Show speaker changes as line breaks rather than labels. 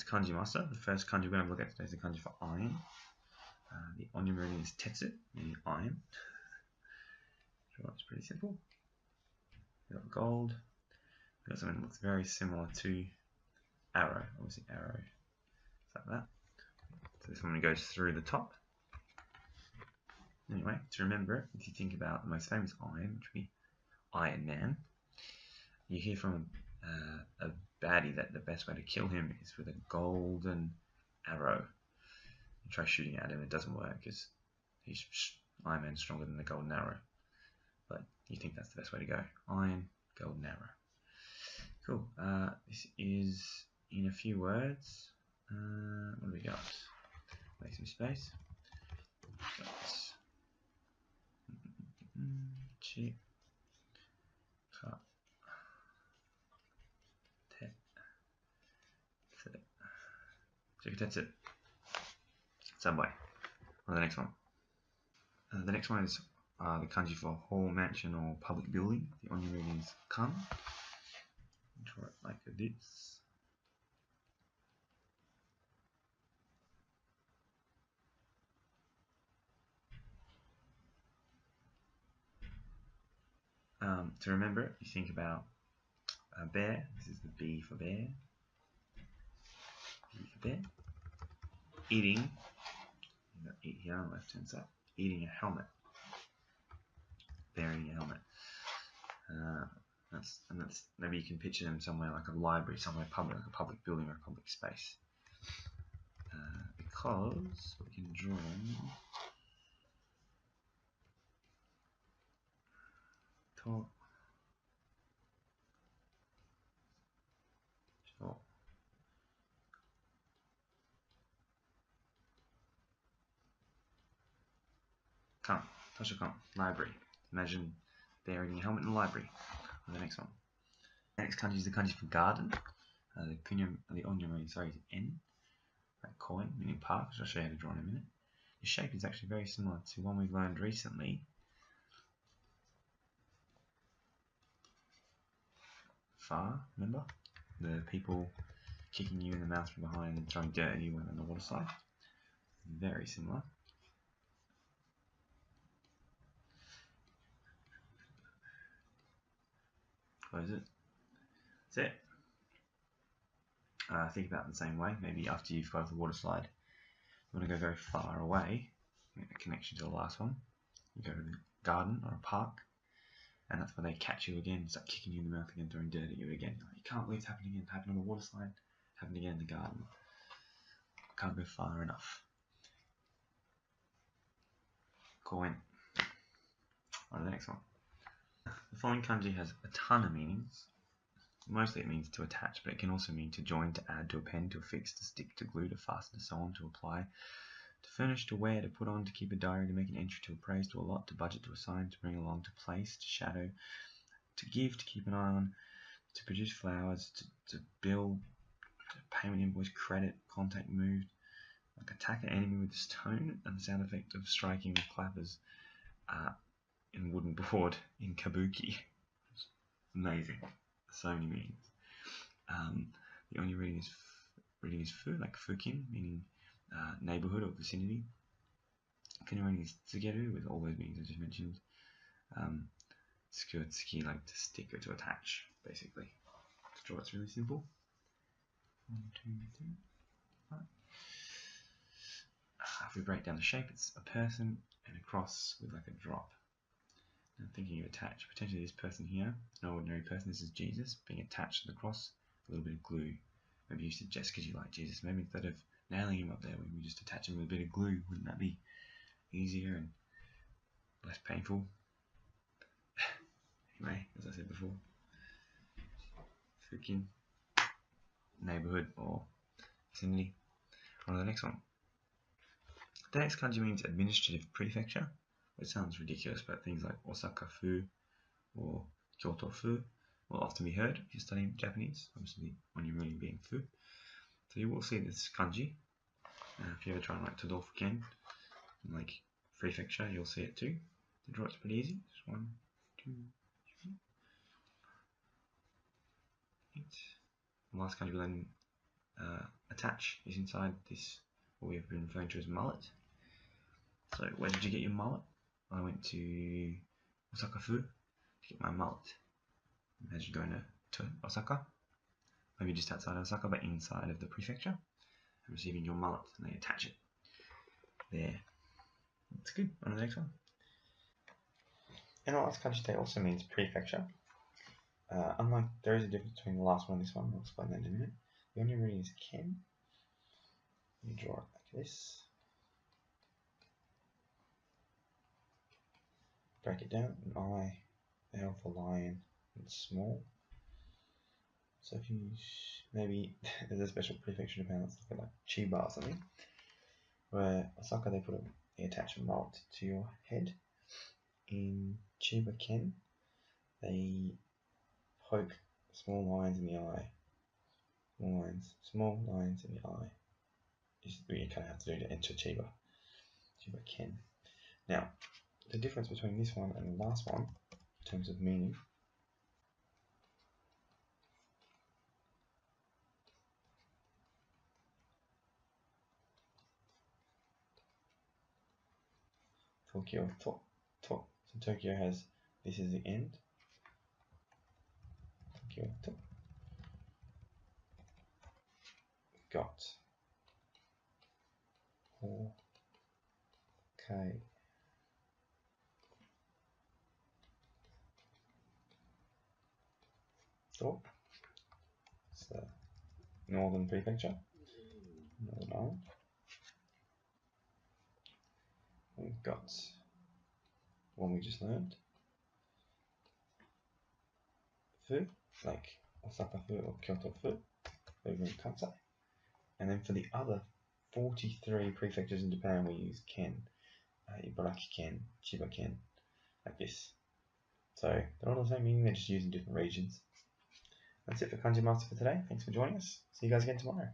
to Kanji Master. The first kanji we're going to look at today is the kanji for iron. The Onya meridian is Tetsu, meaning iron. So it's pretty simple. We've got gold. We've got something that looks very similar to arrow. Obviously arrow is like that. So this one goes through the top. Anyway, to remember it, if you think about the most famous iron, which would be Iron Man, you hear from a baddie that the best way to kill him is with a golden arrow. You try shooting at him, it doesn't work because he's Iron Man's stronger than the golden arrow. But you think that's the best way to go. Iron, golden arrow. Cool. This is in a few words. What do we got? Make some space. Chip. Cut. That's it. Subway. On the next one. The next one is the kanji for hall, mansion, or public building. The Onya meridian is kan. Draw it like this. To remember it, you think about a bear. This is the B for bear. B for bear. Eating. Eat here on the left hand side. Eating a helmet. Bear eating a helmet. That's maybe you can picture them somewhere like a library, somewhere public, like a public building or a public space. Because we can draw top. Kan, Toshokan, library. Imagine bearing a helmet in the library. On the next one. The next kanji is the kanji for garden. The Onya meridian, sorry, is N. Like coin, meaning park, which I'll show you how to draw in a minute. The shape is actually very similar to one we've learned recently. Far, remember? The people kicking you in the mouth from behind and throwing dirt at you when on the water slide. Very similar. Close it. That's it. Think about it the same way. Maybe after you've got off the water slide, you want to go very far away. Make a connection to the last one. You go to the garden or a park, and that's where they catch you again, start kicking you in the mouth again, throwing dirt at you again. You're like, you can't believe it's happening again. It happened on the water slide. Happened again in the garden. Can't go far enough. Coin. On to the next one. The following kanji has a ton of meanings. Mostly it means to attach, but it can also mean to join, to add, to append, to affix, to stick, to glue, to fasten, to sew on, to apply, to furnish, to wear, to put on, to keep a diary, to make an entry, to appraise, to allot, to budget, to assign, to bring along, to place, to shadow, to give, to keep an eye on, to produce flowers, to bill, to payment invoice, credit, contact, moved, like attack an enemy with a stone, and the sound effect of striking with clappers in wooden board in kabuki. It's amazing. So many meanings. The only reading is fu, like fukin, meaning neighborhood or vicinity. Can reading is tsugeru, with all those meanings I just mentioned. Tsuki, like to stick or to attach, basically. To draw, it's really simple. 1, 2, 3, 5. If we break down the shape, it's a person and a cross with like a drop. Now thinking of attach, potentially this person here, it's no ordinary person, this is Jesus, being attached to the cross, a little bit of glue. Maybe you suggest because you like Jesus, maybe instead of nailing him up there, we just attach him with a bit of glue. Wouldn't that be easier and less painful? Anyway, as I said before, freaking neighborhood or vicinity. On to the next one. The next kanji means administrative prefecture. It sounds ridiculous, but things like Osaka Fu or Kyoto Fu will often be heard if you're studying Japanese, obviously when you're really being Fu. So you will see this kanji. If you ever try and write Todorofuken, like prefecture, you'll see it too. The draw it's pretty easy. Just 1, 2, 3, 8. The last kanji we'll then attach is inside this, what we have been referring to as mullet. So where did you get your mullet? I went to Osaka Fu to get my mullet. Imagine going to Osaka, maybe just outside Osaka, but inside of the prefecture, and receiving your mullet, and they attach it there. That's good. On to the next one. And the last kanji also means prefecture. Unlike, there is a difference between the last one and this one. I'll explain that in a minute. The only reading is ken. You draw it like this. Break it down. An I, L for lion, and small. So if you maybe there's a special prefecture in Japan that's like Chiba or something, where Osaka they attach a mullet to your head. In Chiba Ken, they poke small lines in the eye. Small lines in the eye. Is what you kind of have to do to enter Chiba Ken. Now, the difference between this one and the last one, in terms of meaning, Tokyo to. So Tokyo has, this is the end. Tokyo to. Got. Okay. So, it's the northern prefecture. Northern Island. We've got one we just learned. Fu, like Osaka Fu or Kyoto Fu, over in Kansai. And then for the other 43 prefectures in Japan, we use Ken, Ibaraki Ken, Chiba Ken, like this. So they're all the same meaning, they're just used in different regions. That's it for Kanji Master for today. Thanks for joining us. See you guys again tomorrow.